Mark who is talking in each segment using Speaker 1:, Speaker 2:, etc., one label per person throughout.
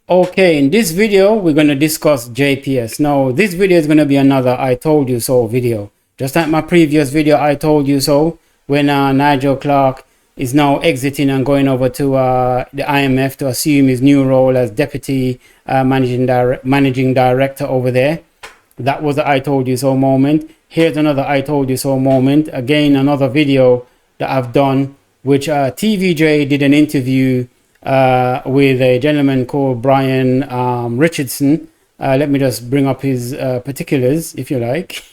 Speaker 1: Okay, in this video, we're going to discuss JPS. Now, this video is going to be another I told you so video. Just like my previous video, I told you so, when Nigel Clark is now exiting and going over to the IMF to assume his new role as Deputy Managing Director over there. That was the I told you so moment. Here's another I told you so moment. Again, another video that I've done, which TVJ did an interview with a gentleman called Brian Richardson. Let me just bring up his particulars, if you like.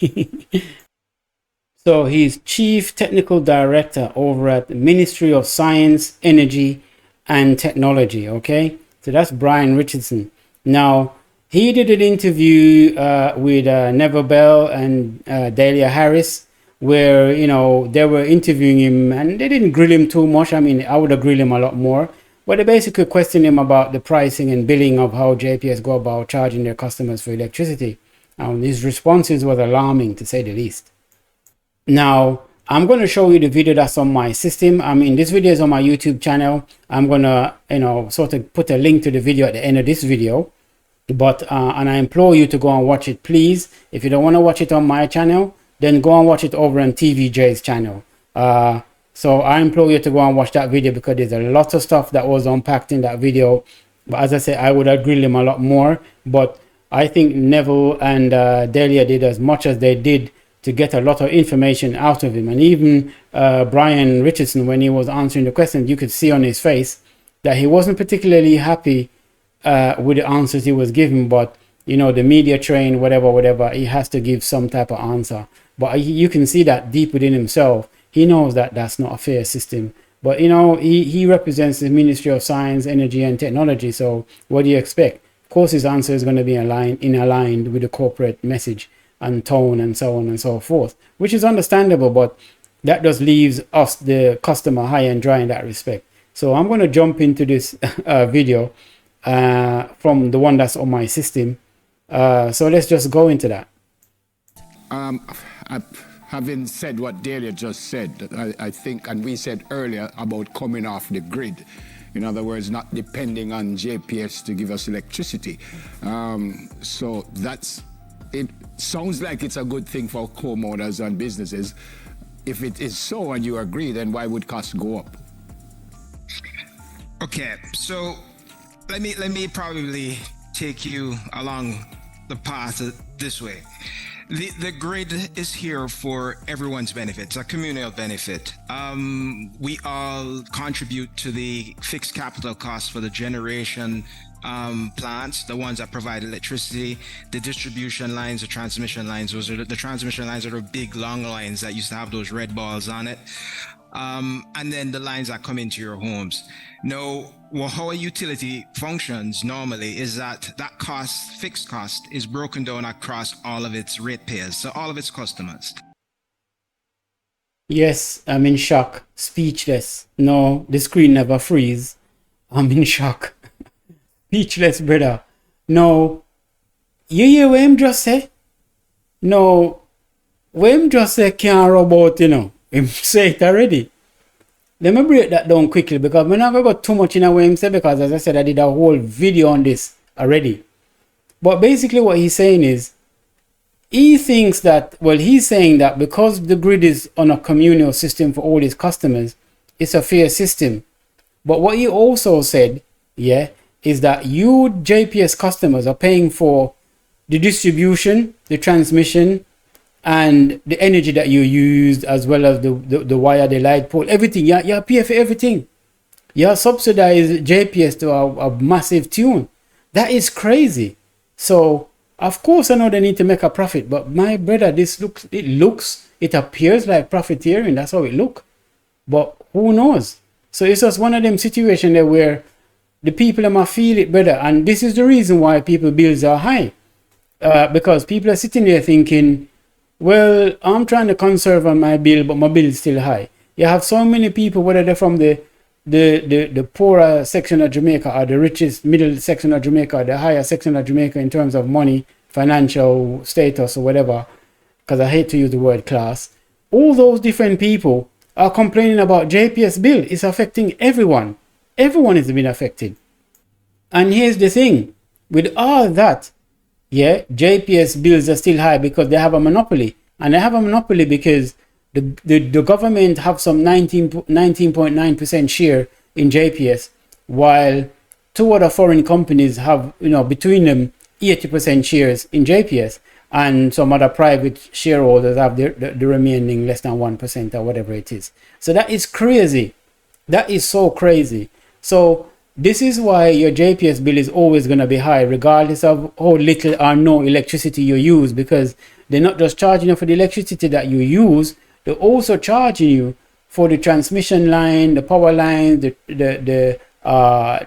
Speaker 1: So he's Chief Technical Director over at the Ministry of Science, Energy and Technology. Okay, so that's Brian Richardson. Now, he did an interview with Neville Bell and Dahlia Harris, where, you know, they were interviewing him and they didn't grill him too much. I mean, I would have grilled him a lot more. But they basically questioned him about the pricing and billing of how JPS go about charging their customers for electricity. His responses were alarming, to say the least. Now, I'm going to show you the video that's on my system. I mean, this video is on my YouTube channel. I'm going to, you know, sort of put a link to the video at the end of this video. But, and I implore you to go and watch it, please. If you don't want to watch it on my channel, then go and watch it over on TVJ's channel. So I implore you to go and watch that video, because there's a lot of stuff that was unpacked in that video. But as I say, I would have grilled him a lot more. But I think Neville and Dahlia did as much as they did to get a lot of information out of him. And even Brian Richardson, when he was answering the questions, you could see on his face that he wasn't particularly happy with the answers he was giving. But, you know, the media trained, whatever, he has to give some type of answer. But you can see that deep within himself. He knows that that's not a fair system. But, you know, he represents the Ministry of Science, Energy and Technology. So what do you expect? Of course, his answer is going to be aligned with the corporate message and tone and so on and so forth, which is understandable. But that just leaves us, the customer, high and dry in that respect. So I'm going to jump into this video from the one that's on my system. So let's just go into that.
Speaker 2: Having said what Dahlia just said, I think, and we said earlier about coming off the grid. In other words, not depending on JPS to give us electricity. So it sounds like it's a good thing for homeowners and businesses. If it is so and you agree, then why would costs go up?
Speaker 3: Okay, so let me probably take you along the path this way. The grid is here for everyone's benefit. It's a communal benefit. We all contribute to the fixed capital costs for the generation plants, the ones that provide electricity, the distribution lines, the transmission lines. Those are the transmission lines are the big long lines that used to have those red balls on it. And then the lines that come into your homes. Now, how a utility functions normally is that fixed cost, is broken down across all of its ratepayers, so all of its customers.
Speaker 1: Yes, I'm in shock, speechless. No, the screen never freeze. I'm in shock. Speechless, brother. No, you hear what him just say? No, what him just say can't robot, you know. Him say it already. Let me break that down quickly, because we're not going to go too much in what him say, because as I said, I did a whole video on this already. But basically what he's saying is, he's saying that because the grid is on a communal system for all his customers, it's a fair system. But what he also said, is that you JPS customers are paying for the distribution, the transmission, and the energy that you used, as well as the wire, the light pole, everything. You pay for everything. You subsidize JPS to a massive tune. That is crazy. So, of course, I know they need to make a profit, but my brother, it appears like profiteering. That's how it looks. But who knows? So it's just one of them situations there where the people might feel it better. And this is the reason why people bills are high. Because people are sitting there thinking, well, I'm trying to conserve on my bill, but my bill is still high. You have so many people, whether they're from the poorer section of Jamaica or the richest middle section of Jamaica or the higher section of Jamaica in terms of money, financial status or whatever, because I hate to use the word class. All those different people are complaining about JPS bill. It's affecting everyone. Everyone is being affected. And here's the thing, with all that, yeah, JPS bills are still high because they have a monopoly. And they have a monopoly because the government have some 19.9% share in JPS, while two other foreign companies have, between them 80% shares in JPS, and some other private shareholders have the remaining less than 1% or whatever it is. So that is crazy. That is so crazy. So this is why your JPS bill is always going to be high, regardless of how little or no electricity you use, because they're not just charging you for the electricity that you use, they're also charging you for the transmission line, the power line, the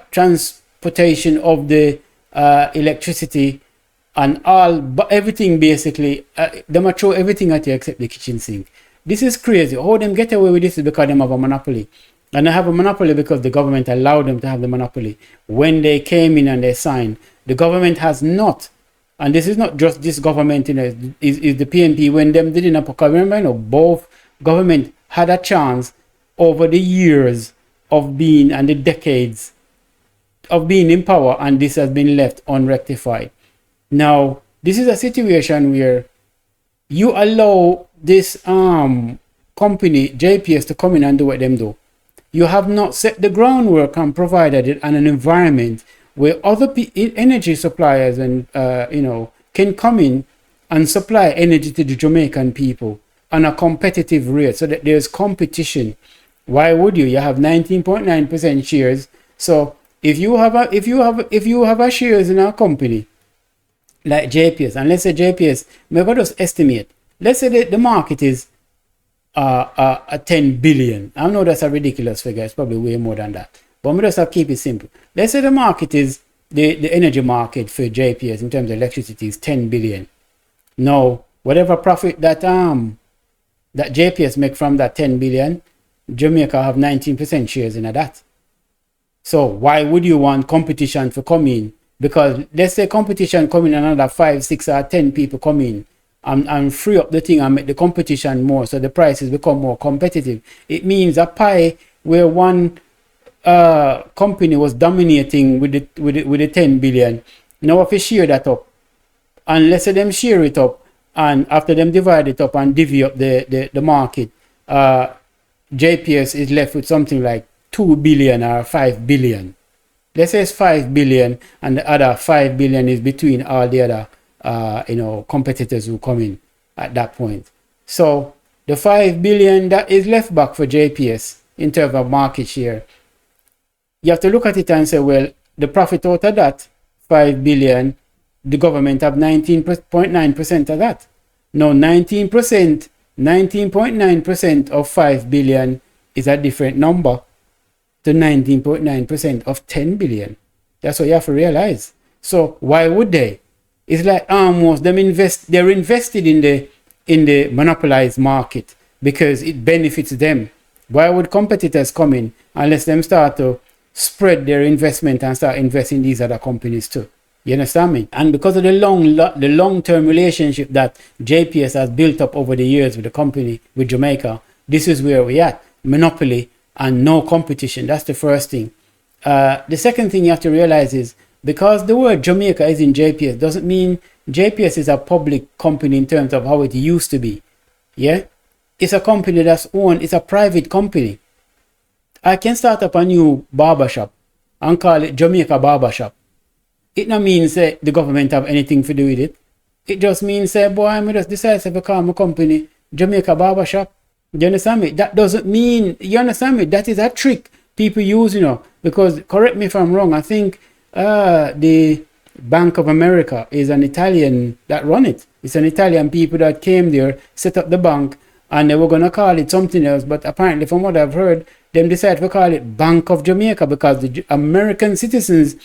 Speaker 1: transportation of the electricity, and everything basically. They might throw everything at you except the kitchen sink. This is crazy. How them get away with this is because they have a monopoly. And they have a monopoly because the government allowed them to have the monopoly. When they came in and they signed, the government has not. And this is not just this government, is the PNP. When them did in remember, both government had a chance over the years of being and the decades of being in power, and this has been left unrectified. Now, this is a situation where you allow this company, JPS, to come in and do what them do. You have not set the groundwork and provided it an environment where other energy suppliers and can come in and supply energy to the Jamaican people on a competitive rate, so that there's competition. Why would you? You have 19.9% shares. So if you have a shares in a company like JPS, and let's say JPS, maybe just estimate. Let's say the market is 10 billion. I know that's a ridiculous figure. It's probably way more than that. But I'm just keep it simple. Let's say the market is the energy market for JPS in terms of electricity is 10 billion. Now, whatever profit that JPS make from that 10 billion, Jamaica have 19% shares in that. So why would you want competition to come in? Because let's say competition come in, another 5, 6 or 10 people come in and free up the thing and make the competition more, so the prices become more competitive. It means a pie where one company was dominating with the 10 billion. Now if you share that up, and let's say them share it up, and after them divide it up and divvy up the market, JPS is left with something like 2 billion or 5 billion. Let's say it's 5 billion, and the other 5 billion is between all the other competitors who come in at that point. So the 5 billion that is left back for JPS in terms of market share, you have to look at it and say, well, the profit out of that 5 billion, the government have 19.9% of that. Now 19.9% of 5 billion is a different number to 19.9% of 10 billion. That's what you have to realize. So why would they? It's like almost they're invested in the monopolized market because it benefits them. Why would competitors come in unless them start to spread their investment and start investing in these other companies too? You understand me? And because of the long-term relationship that JPS has built up over the years with the company, with Jamaica, this is where we're at. Monopoly and no competition. That's the first thing. The second thing you have to realize is, because the word Jamaica is in JPS doesn't mean JPS is a public company in terms of how it used to be. Yeah? It's a company that's owned, it's a private company. I can start up a new barbershop and call it Jamaica Barbershop. It not means that the government have anything to do with it. It just means say, boy, I just decide to call my company Jamaica Barbershop. You understand me? That doesn't mean, you understand me? That is a trick people use, because, correct me if I'm wrong, I think the Bank of America is an Italian that run it. It's an Italian people that came there, set up the bank, and they were going to call it something else. But apparently, from what I've heard, them decided to call it Bank of Jamaica because the American citizens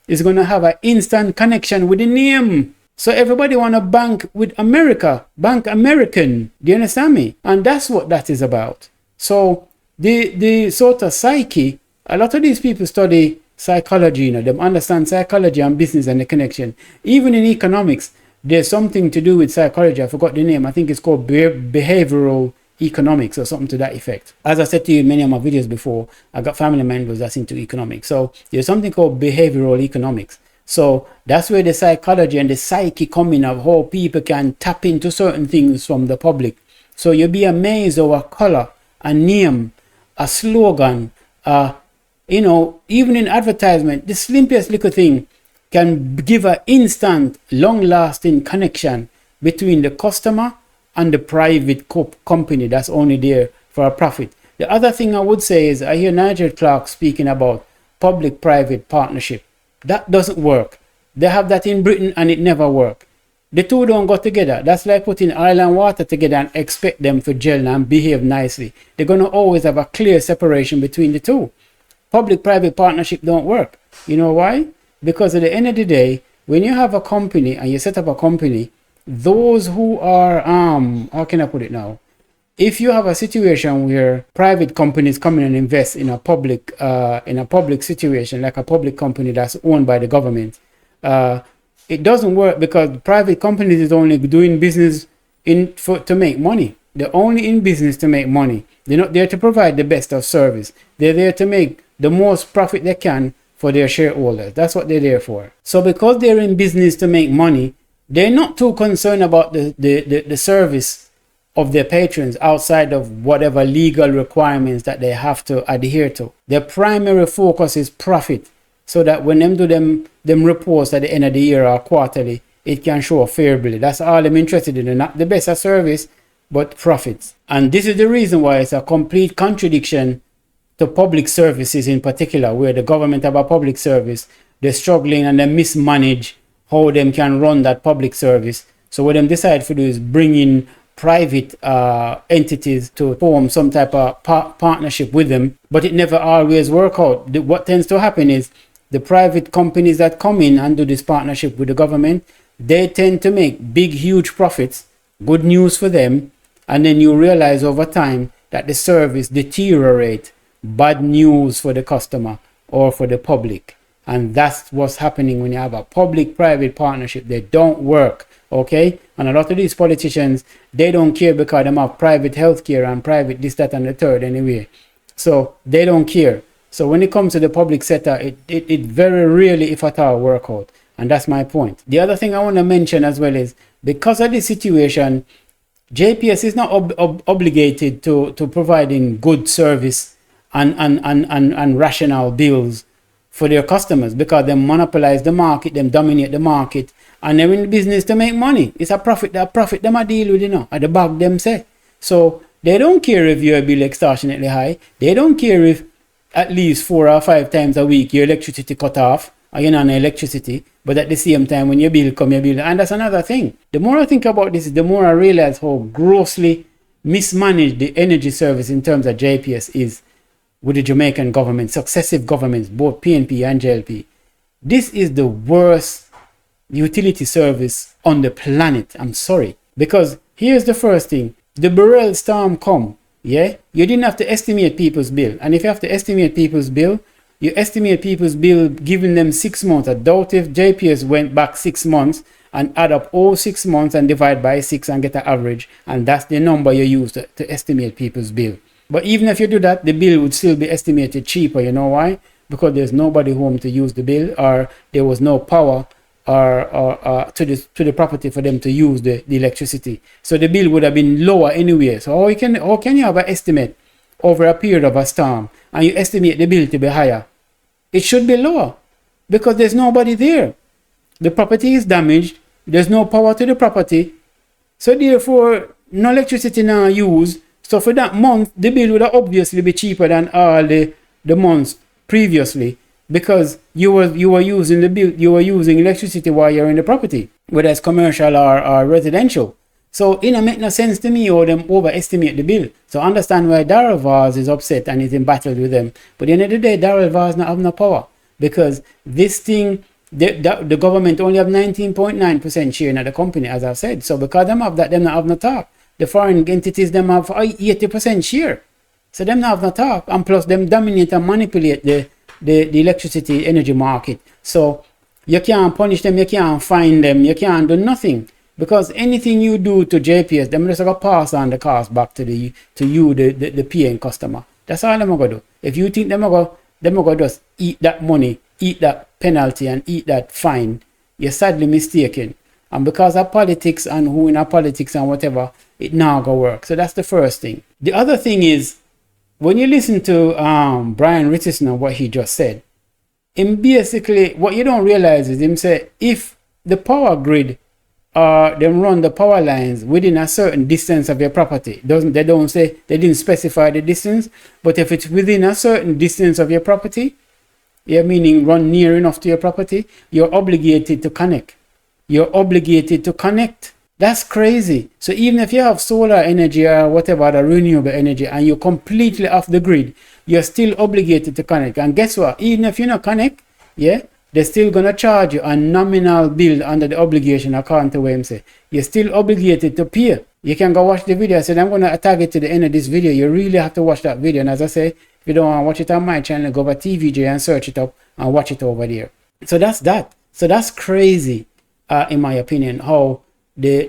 Speaker 1: is going to have an instant connection with the name. So everybody want to bank with America, bank American. Do you understand me? And that's what that is about. So the sort of psyche, a lot of these people study psychology, them understand psychology and business and the connection. Even in economics, there's something to do with psychology. I forgot the name. I think it's called behavioral economics or something to that effect. As I said to you in many of my videos before, I got family members that's into economics. So there's something called behavioral economics. So that's where the psychology and the psyche come in of how people can tap into certain things from the public. So you'll be amazed over a color, a name, a slogan, you know, even in advertisement, the slimpiest little thing can give an instant, long-lasting connection between the customer and the private company that's only there for a profit. The other thing I would say is I hear Nigel Clark speaking about public-private partnership. That doesn't work. They have that in Britain and it never worked. The two don't go together. That's like putting oil and water together and expect them to gel and behave nicely. They're going to always have a clear separation between the two. Public-private partnership don't work. You know why? Because at the end of the day, when you have a company and you set up a company, those who are, how can I put it now? If you have a situation where private companies come in and invest in a public situation, like a public company that's owned by the government, it doesn't work because private companies is only doing business to make money. They're only in business to make money. They're not there to provide the best of service. They're there to make the most profit they can for their shareholders. That's what they're there for. So because they're in business to make money, they're not too concerned about the service of their patrons outside of whatever legal requirements that they have to adhere to. Their primary focus is profit, so that when them do them reports at the end of the year or quarterly, it can show favorably. That's all I'm interested in. Not the best of service, but profits. And this is the reason why it's a complete contradiction to public services in particular, where the government have a public service, they're struggling and they mismanage how them can run that public service. So what them decide to do is bring in private entities to form some type of partnership with them, but it never always work out. What tends to happen is the private companies that come in and do this partnership with the government, they tend to make big, huge profits, good news for them, and then you realize over time that the service deteriorates, bad news for the customer or for the public. And that's what's happening when you have a public-private partnership. They don't work, okay? And a lot of these politicians, they don't care because they have private healthcare and private this, that, and the third anyway. So they don't care. So when it comes to the public sector, it very rarely, if at all, work out. And that's my point. The other thing I want to mention as well is, because of this situation, JPS is not obligated to providing good service and rational bills for their customers, because they monopolize the market, them dominate the market, and they're in the business to make money. It's a profit them a deal with, you know, at the back them say. So they don't care if your bill extortionately high. They don't care if at least 4 or 5 times a week your electricity cut off or you're not on electricity, but at the same time when your bill come, your bill. And that's another thing. The more I think about this, the more I realize how grossly mismanaged the energy service in terms of JPS is with the Jamaican government, successive governments, both PNP and JLP. This is the worst utility service on the planet. I'm sorry. Because here's the first thing. The Beryl storm come, yeah? You didn't have to estimate people's bill. And if you have to estimate people's bill, you estimate people's bill giving them 6 months. I doubt if JPS went back 6 months and add up all 6 months and divide by 6 and get an average. And that's the number you use to estimate people's bill. But even if you do that, the bill would still be estimated cheaper. You know why? Because there's nobody home to use the bill, or there was no power or to the property for them to use the electricity. So the bill would have been lower anyway. So how can you have an estimate over a period of a storm and you estimate the bill to be higher? It should be lower because there's nobody there. The property is damaged. There's no power to the property. So therefore, no electricity now used. So for that month, the bill would obviously be cheaper than all the months previously, because you were using the bill, you were using electricity while you're in the property, whether it's commercial or residential. So it don't make no sense to me, or them overestimate the bill. So understand why Daryl Vaz is upset and is in battle with them. But at the end of the day, Daryl Vaz not have no power, because this thing, the government only have 19.9% share in the company, as I've said. So because them have that, them not have no talk. The foreign entities, them have 80% share. So them not have no talk. And plus them dominate and manipulate the electricity energy market. So you can't punish them, you can't fine them, you can't do nothing. Because anything you do to JPS, them just gonna pass on the cost back to you, the paying customer. That's all them gonna do. If you think them gonna just eat that money, eat that penalty, and eat that fine, you're sadly mistaken. And because of politics and who in our politics and whatever, it now gonna work. So that's the first thing. The other thing is, when you listen to Brian Richardson and what he just said, him basically, what you don't realize is him say, if the power grid them run the power lines within a certain distance of your property, they don't say, they didn't specify the distance, but if it's within a certain distance of your property, yeah, meaning run near enough to your property, you're obligated to connect. You're obligated to connect. That's crazy. So even if you have solar energy or whatever, the renewable energy, and you're completely off the grid, you're still obligated to connect. And guess what? Even if you not connect, yeah, they're still gonna charge you a nominal bill under the obligation according to what I'm saying. You're still obligated to pay. You can go watch the video. I said I'm gonna tag it to the end of this video. You really have to watch that video. And as I say, if you don't want to watch it on my channel, go over TVJ and search it up and watch it over there. So that's that. So that's crazy, in my opinion, how the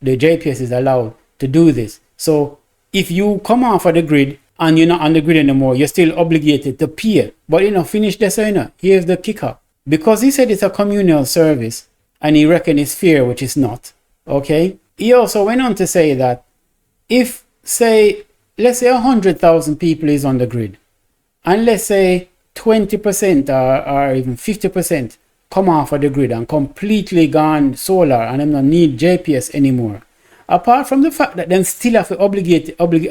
Speaker 1: JPS is allowed to do this. So if you come off of the grid and you're not on the grid anymore, you're still obligated to pay. But finish this, here's the kicker. Because he said it's a communal service and he reckoned it's fair, which is not. Okay. He also went on to say that if, say, let's say 100,000 people is on the grid, and let's say 20% or even 50% come off of the grid and completely gone solar and them don't need JPS anymore. Apart from the fact that them still have to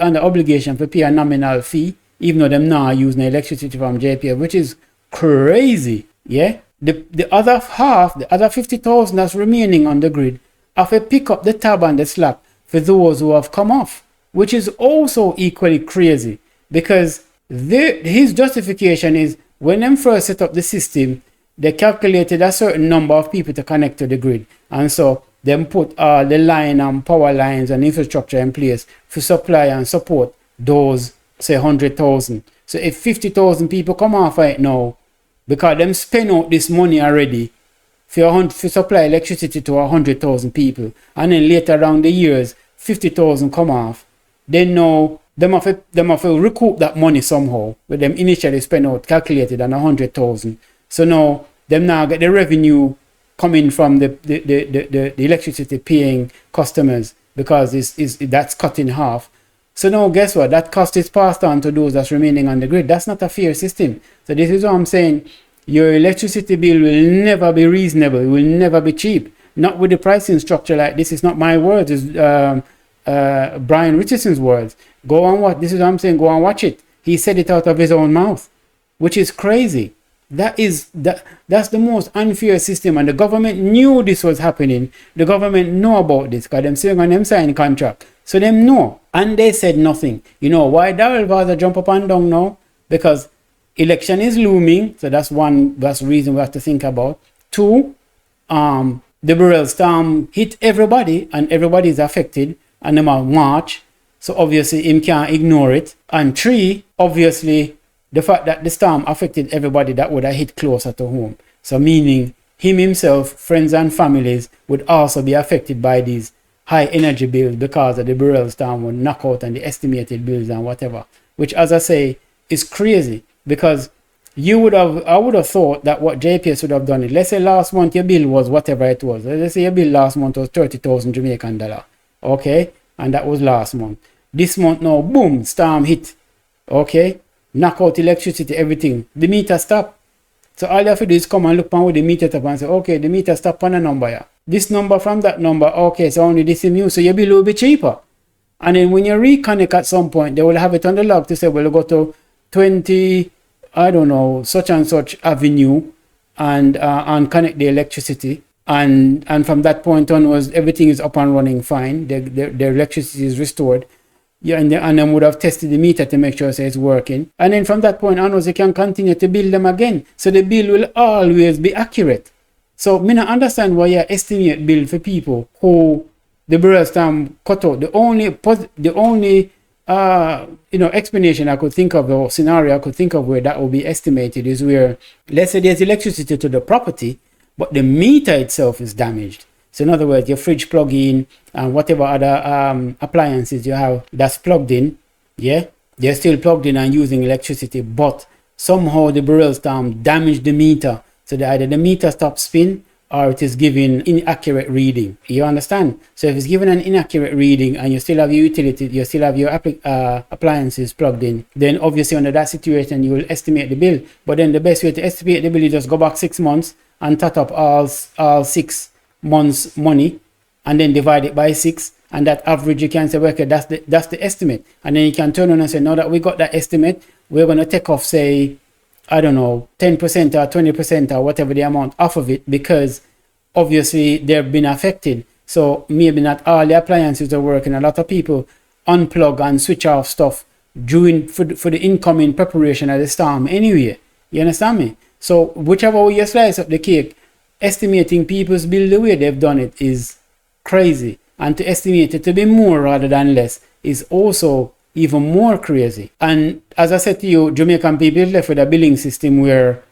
Speaker 1: under obligation to pay a nominal fee, even though them now using electricity from JPS, which is crazy. Yeah. The other half, the other 50,000 that's remaining on the grid, have to pick up the tab and the slack for those who have come off, which is also equally crazy, because his justification is when them first set up the system, they calculated a certain number of people to connect to the grid, and so them put the line and power lines and infrastructure in place to supply and support those, say, 100,000. So if 50,000 people come off right now, because them spend out this money already for supply electricity to 100,000 people, and then later around the years 50,000 come off, then now them have to recoup that money somehow, with them initially spend out calculated on 100,000. So now them now get the revenue coming from the electricity paying customers, because that's cut in half. So now guess what? That cost is passed on to those that's remaining on the grid. That's not a fair system. So this is what I'm saying. Your electricity bill will never be reasonable. It will never be cheap. Not with the pricing structure like this. It's not my words. It's Brian Richardson's words. Go on watch. This is what I'm saying. Go and watch it. He said it out of his own mouth, which is crazy. That's the most unfair system, and the government knew this was happening. The government know about this because them saying on them sign contract, so them know, and they said nothing. You know why Daryl Vaz jump up and down now? Because election is looming, so that's the reason we have to think about. Two, the Beryl storm hit everybody, and everybody is affected, and them are March, so obviously him can't ignore it. And three, obviously, the fact that the storm affected everybody that would have hit closer to home. So meaning him himself, friends and families would also be affected by these high energy bills because of the Beryl storm would knock out and the estimated bills and whatever. Which, as I say, is crazy, because I would have thought that what JPS would have done is, let's say last month your bill was whatever it was. Let's say your bill last month was 30,000 Jamaican dollar. Okay? And that was last month. This month now, boom, storm hit. Okay? Knock out electricity, everything. The meter stop. So all you have to do is come and look on with the meter top and say, okay, the meter stop on a number here. This number from that number, okay, so only this is new, so your bill will be cheaper. And then when you reconnect at some point, they will have it on the log to say, well, go to 20, I don't know, such and such avenue and connect the electricity. And from that point onwards, everything is up and running fine. The electricity is restored. Yeah, and then would have tested the meter to make sure it's working. And then from that point onwards, you can continue to bill them again. So the bill will always be accurate. So me not understand why you estimate bill for people who the Beryl storm cut out. The only explanation I could think of, or scenario I could think of where that will be estimated, is where, let's say there's electricity to the property, but the meter itself is damaged. So in other words, your fridge plug in and whatever other appliances you have that's plugged in, yeah, they're still plugged in and using electricity, but somehow the barrel storm damaged the meter. So that either the meter stops spin or it is giving inaccurate reading. You understand? So if it's given an inaccurate reading and you still have your utility, you still have your appliances plugged in, then obviously under that situation you will estimate the bill. But then the best way to estimate the bill is just go back 6 months and tot up all 6 months money and then divide it by 6, and that average you can say, okay, that's the estimate. And then you can turn on and say, now that we got that estimate, we're going to take off, say, I don't know, 10% or 20% or whatever the amount off of it, because obviously they've been affected. So maybe not all the appliances are working. A lot of people unplug and switch off stuff during for the incoming preparation of the storm anyway. You understand me? So whichever way you slice up the cake, estimating people's bill the way they've done it is crazy. And to estimate it to be more rather than less is also even more crazy. And as I said to you, Jamaican people left with a billing system where,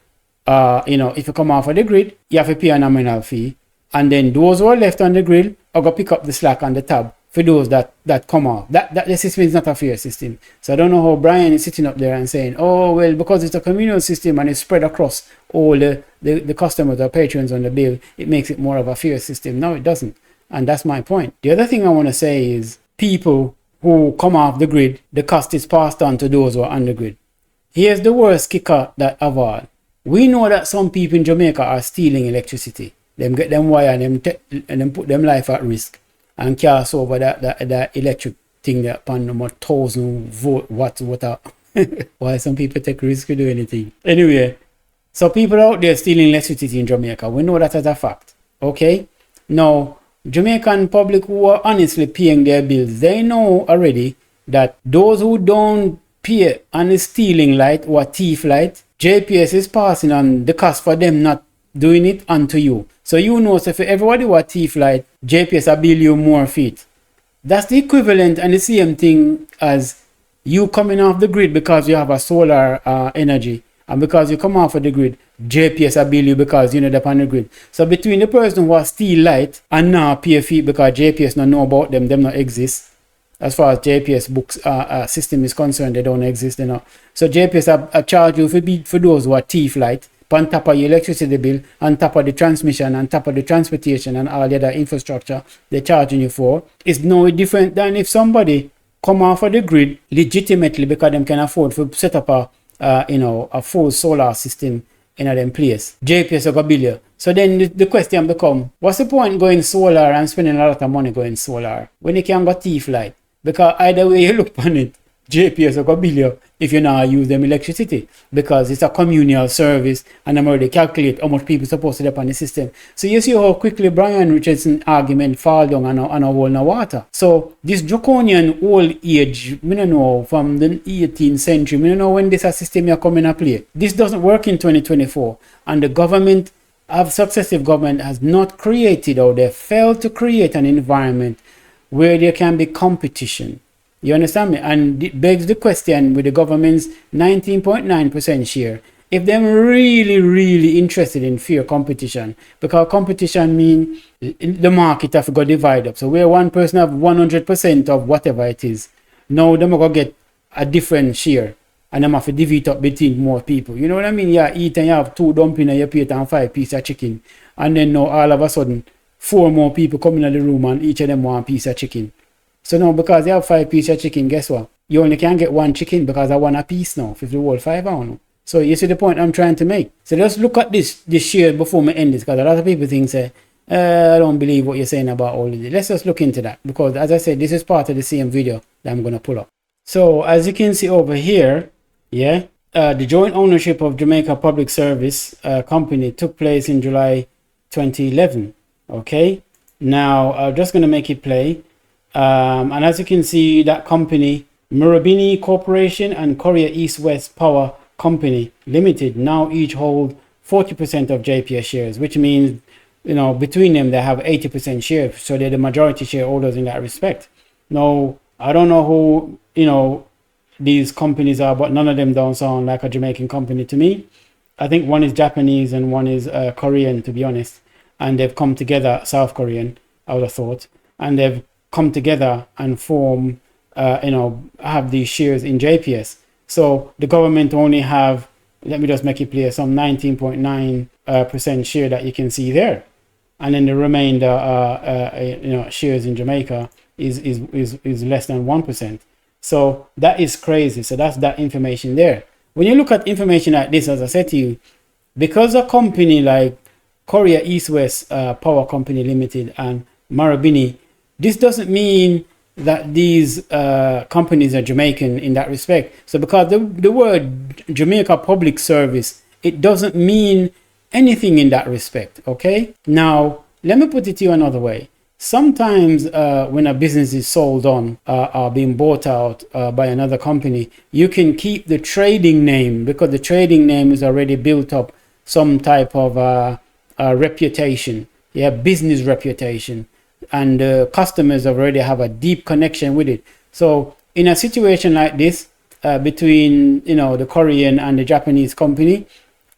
Speaker 1: if you come off of the grid, you have to pay a nominal fee. And then those who are left on the grid are going to pick up the slack on the tab for those that come off. That the system is not a fair system. So I don't know how Brian is sitting up there and saying, oh, well, because it's a communal system and it's spread across all the customers or patrons on the bill, it makes it more of a fair system. No, it doesn't. And that's my point. The other thing I want to say is people who come off the grid, the cost is passed on to those who are on the grid. Here's the worst kicker of all. We know that some people in Jamaica are stealing electricity. Them get them wire and them put them life at risk and cast over that electric thing that upon them 1,000 watts water. Why some people take risk to do anything. Anyway, so people out there stealing electricity in Jamaica. We know that as a fact. Okay? Now, Jamaican public who are honestly paying their bills, they know already that those who don't pay and is stealing light or thief light, JPS is passing on the cost for them not doing it onto you. So you know, so for everybody who are thief light, JPS will bill you more feet. That's the equivalent and the same thing as you coming off the grid because you have a solar energy. And because you come off of the grid, JPS will bill you because you're not on the grid. So between the person who steal light and now pay a fee because JPS don't know about them not exist. As far as JPS books system is concerned, they don't exist. So JPS will charge you for those who are thief light, on top of your electricity bill, on top of the transmission, on top of the transportation and all the other infrastructure they're charging you for. It's no different than if somebody come off of the grid legitimately because they can afford to set up a full solar system in them place. JPS will bill you. So then the question become, what's the point going solar and spending a lot of money going solar when you can go thief light? Because either way you look on it, JPS will bill you if you now use them electricity because it's a communal service and I'm already calculate how much people supposed to be on the system. So you see how quickly Brian Richardson argument fall down on a hole in the water. So this draconian old age, I don't know, from the 18th century, I don't know when this system is coming to play. This doesn't work in 2024 and the government successive government has not created or they failed to create an environment where there can be competition. You understand me? And it begs the question with the government's 19.9% share, if they're really, really interested in fair competition, because competition means the market have got divided up. So where one person have 100% of whatever it is, now they're going to get a different share and them have to divide up between more people. You know what I mean? You eat and you have 2 dumplings in your plate and 5 pieces of chicken. And then now all of a sudden, 4 more people come in the room and each of them want a piece of chicken. So now because you have 5 pieces of chicken, guess what? You only can get 1 chicken because I want a piece now. 50 whole 5 hours now. So you see the point I'm trying to make. So just look at this share before we end this, because a lot of people think say, I don't believe what you're saying about all of this. Let's just look into that, because as I said, this is part of the same video that I'm going to pull up. So as you can see over here, yeah, the joint ownership of Jamaica Public Service company took place in July 2011. Okay, now I'm just going to make it play. And as you can see, that company, Marubeni Corporation and Korea East West Power Company Limited, now each hold 40% of JPS shares, which means, between them, they have 80% share. So they're the majority shareholders in that respect. Now, I don't know who, these companies are, but none of them don't sound like a Jamaican company to me. I think one is Japanese and one is Korean, to be honest. and they've come together, South Korean, I would have thought, and they've come together and form, have these shares in JPS. So the government only have, let me just make it clear, some 19.9% share that you can see there. And then the remainder, shares in Jamaica is less than 1%. So that is crazy. So that's that information there. When you look at information like this, as I said to you, because a company like Korea East West Power Company Limited and Marubeni, this doesn't mean that these companies are Jamaican in that respect. So because the word Jamaica Public Service, it doesn't mean anything in that respect, okay? Now, let me put it to you another way. Sometimes when a business is sold on or being bought out by another company, you can keep the trading name because the trading name is already built up some type of reputation, business reputation, and customers already have a deep connection with it. So in a situation like this, between the Korean and the Japanese company,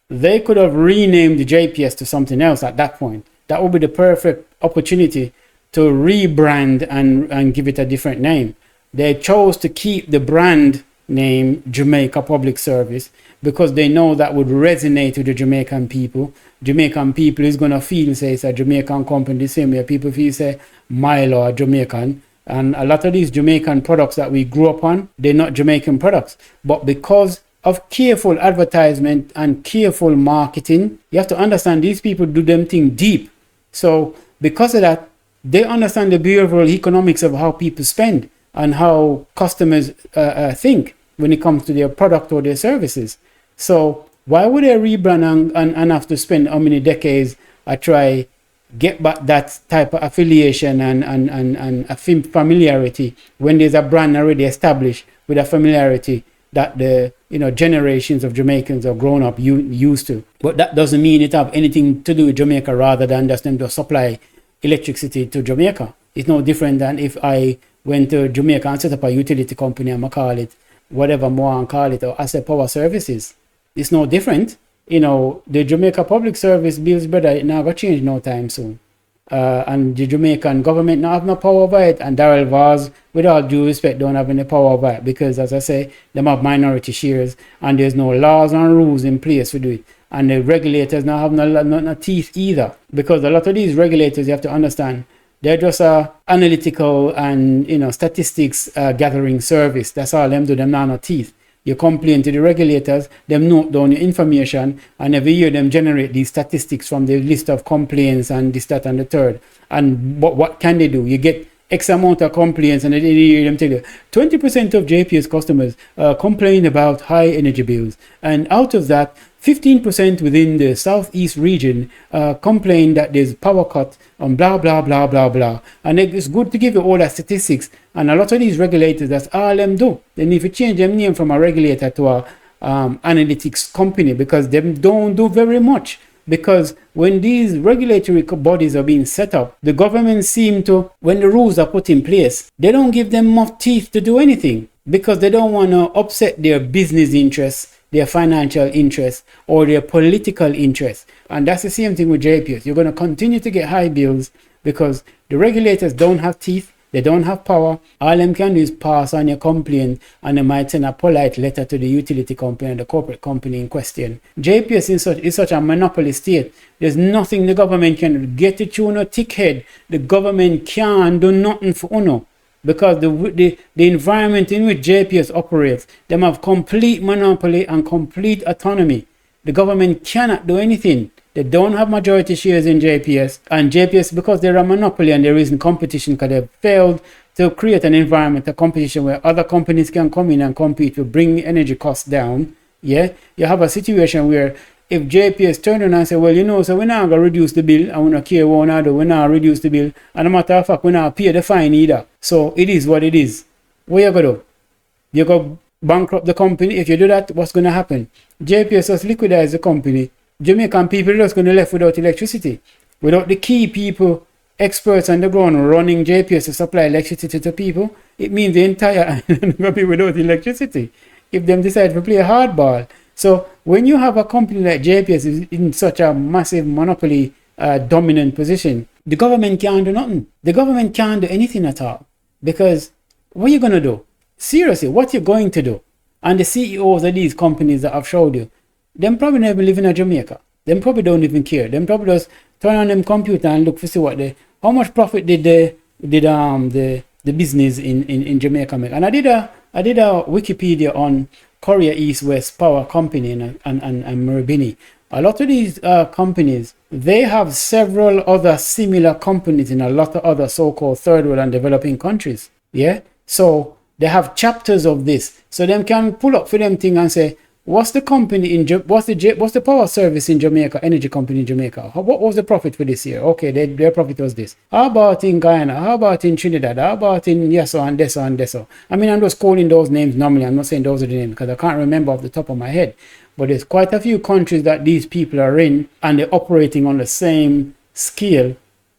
Speaker 1: they could have renamed the JPS to something else at that point. That would be the perfect opportunity to rebrand and give it a different name. They chose to keep the brand name Jamaica Public Service because they know that would resonate with the Jamaican people. Jamaican people is going to feel, say, it's a Jamaican company the same way people feel, say, Milo or Jamaican. And a lot of these Jamaican products that we grew up on, they're not Jamaican products. But because of careful advertisement and careful marketing, you have to understand these people do them thing deep. So because of that, they understand the behavioral economics of how people spend and how customers think when it comes to their product or their services. So why would they rebrand and have to spend how many decades to try get back that type of affiliation and familiarity when there's a brand already established with a familiarity that the generations of Jamaicans have grown up used to? But that doesn't mean it have anything to do with Jamaica rather than just them to supply electricity to Jamaica. It's no different than if I went to Jamaica and set up a utility company and I call it whatever more and call it or Asset Power Services. It's no different. The Jamaica Public Service Bills, brother, it not going to change no time soon. And the Jamaican government not have no power over it. And Daryl Vaz, with all due respect, don't have any power over it because, as I say, them have minority shares and there's no laws and rules in place to do it. And the regulators not have no teeth either, because a lot of these regulators, you have to understand, they're just a analytical and statistics gathering service. That's all them do. Them not no teeth. You complain to the regulators, them note down your information, and every year them generate these statistics from the list of complaints and this, that, and the third. And what can they do? You get X amount of complaints, and they hear them tell you 20% of JPS customers complain about high energy bills, and out of that, 15% within the southeast region complain that there's power cut on blah blah blah blah blah. And it's good to give you all that statistics. And a lot of these regulators, that's all them do. They need to change their name from a regulator to a analytics company, because they don't do very much. Because when these regulatory bodies are being set up, the government seem to, when the rules are put in place, they don't give them enough teeth to do anything, because they don't want to upset their business interests, their financial interests, or their political interests. And that's the same thing with JPS. You're going to continue to get high bills because the regulators don't have teeth. They don't have power. All them can do is pass on your complaint, and they might send a polite letter to the utility company and the corporate company in question. JPS is such a monopoly state. There's nothing the government can do. Get it to no thick head. The government can't do nothing for UNO, because the environment in which JPS operates, them have complete monopoly and complete autonomy. The government cannot do anything. They don't have majority shares in JPS, and JPS, because they're a monopoly and there isn't competition, because they've failed to create an environment, a competition where other companies can come in and compete to bring energy costs down. You have a situation where if JPS turn around and say, well, so we're not going to reduce the bill, and we don't care what we do, we're not reduce the bill, and a matter of fact, we're not pay the fine either. So it is what it is. What you going to do? You go bankrupt the company. If you do that, what's going to happen? JPS has liquidized the company. Jamaican people are just going to be left without electricity. Without the key people, experts on the ground running JPS to supply electricity to people, it means the entire island will be without electricity if them decide to play hardball. So when you have a company like JPS in such a massive monopoly dominant position, the government can't do nothing. The government can't do anything at all. Because what are you going to do? Seriously, what you going to do? And the CEOs of these companies that I've showed you, them probably never live in Jamaica. Them probably don't even care. Them probably just turn on them computer and look to see what how much profit did the business in Jamaica make. And I did a Wikipedia on Korea East West Power Company and Marubeni. A lot of these companies, they have several other similar companies in a lot of other so-called third world and developing countries. Yeah, so they have chapters of this, so them can pull up for them thing and say, what's the company in what's the power service in Jamaica, energy company in Jamaica? What was the profit for this year? Okay, their profit was this. How about in Guyana? How about in Trinidad? How about in Yeso and Deso and Deso? I mean, I'm just calling those names normally. I'm not saying those are the names because I can't remember off the top of my head. But there's quite a few countries that these people are in, and they're operating on the same scale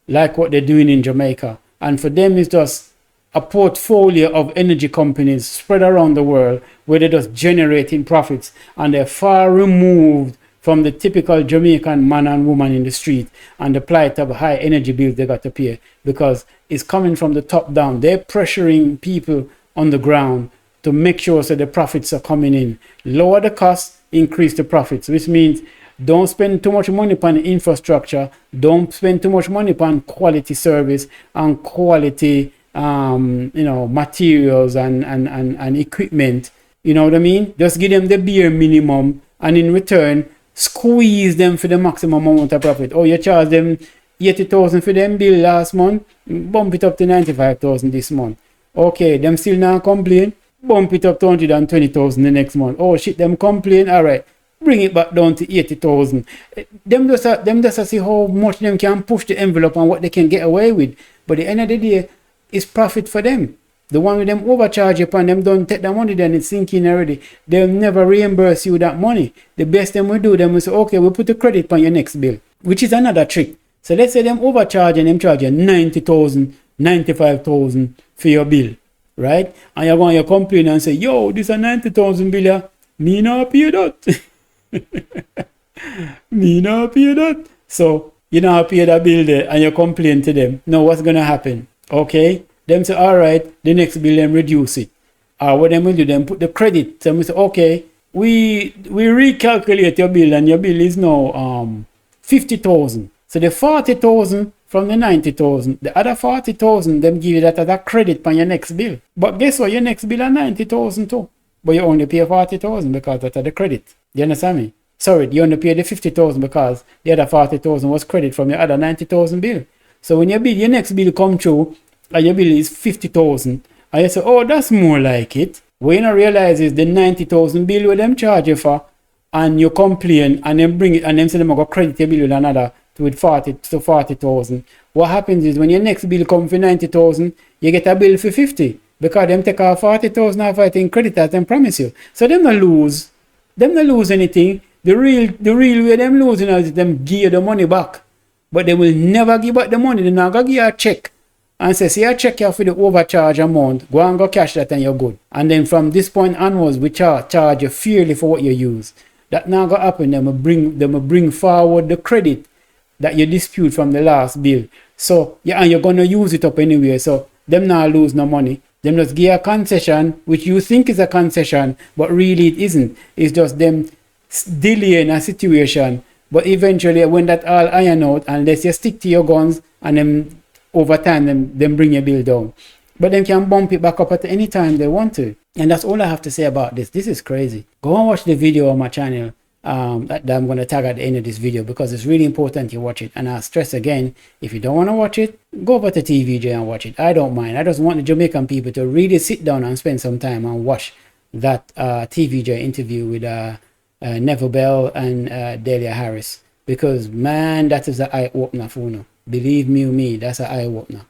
Speaker 1: like what they're doing in Jamaica. And for them, it's just a portfolio of energy companies spread around the world where they're just generating profits, and they're far removed from the typical Jamaican man and woman in the street and the plight of high energy bills they got to pay, because it's coming from the top down. They're pressuring people on the ground to make sure so the profits are coming in. Lower the cost, increase the profits, which means don't spend too much money upon infrastructure, don't spend too much money upon quality service and quality materials and equipment. You know what I mean? Just give them the bare minimum, and in return squeeze them for the maximum amount of profit. Oh, you charge them 80,000 for them bill last month, bump it up to 95,000 this month. Okay, them still not complain, bump it up to 120,000 the next month. Oh shit, them complain, all right, bring it back down to 80,000. Them just see how much them can push the envelope and what they can get away with. But at the end of the day, it's profit for them. The one with them overcharge upon them, don't take the money, then it's sinking already. They'll never reimburse you that money. The best them will do, them will say, okay, we'll put a credit on your next bill, which is another trick. So let's say them overcharge and them charge you 90,000, 95,000 for your bill, right? And you're going to complain and say, yo, this is a 90,000 bill, yeah. Me not pay that. Me not pay that. So you not pay that bill there and you complain to them. Now what's going to happen? Okay, them say, all right, the next bill, them reduce it. Or what them will do, them put the credit. So we say, okay, we recalculate your bill, and your bill is now 50,000. So the 40,000 from the 90,000, the other 40,000, them give you that as a credit on your next bill. But guess what? Your next bill is 90,000 too. But you only pay 40,000 because that's the credit. You understand me? Sorry, you only pay the 50,000 because the other 40,000 was credit from your other 90,000 bill. So when your next bill come through, and your bill is 50,000, and you say, oh, that's more like it. What you don't realize is the 90,000 bill where them charge you for, and you complain, and then bring it, and then say them go credit your bill with another with 40,000. What happens is when your next bill comes for 90,000, you get a bill for 50, because them take off 40,000 off I think credit as them promise you. So them not lose anything. The real way them losing is them give you the money back. But they will never give back the money. They're not going to give you a check and say, see, I check you for the overcharge amount. Go and go cash that and you're good. And then from this point onwards, we charge you fairly for what you use. That not going to happen. They will bring forward the credit that you dispute from the last bill. So, yeah, and you're going to use it up anyway. So, them not lose no money. Them just give a concession, which you think is a concession, but really it isn't. It's just them delaying a situation. But eventually, when that all iron out, unless you stick to your guns, and then over time, them bring your bill down. But them can bump it back up at any time they want to. And that's all I have to say about this. This is crazy. Go and watch the video on my channel that I'm going to tag at the end of this video, because it's really important you watch it. And I stress again, if you don't want to watch it, go over to TVJ and watch it. I don't mind. I just want the Jamaican people to really sit down and spend some time and watch that TVJ interview with Neville Bell and Delia Harris, because man, that is an eye-opener for you. Believe me, that's an eye-opener.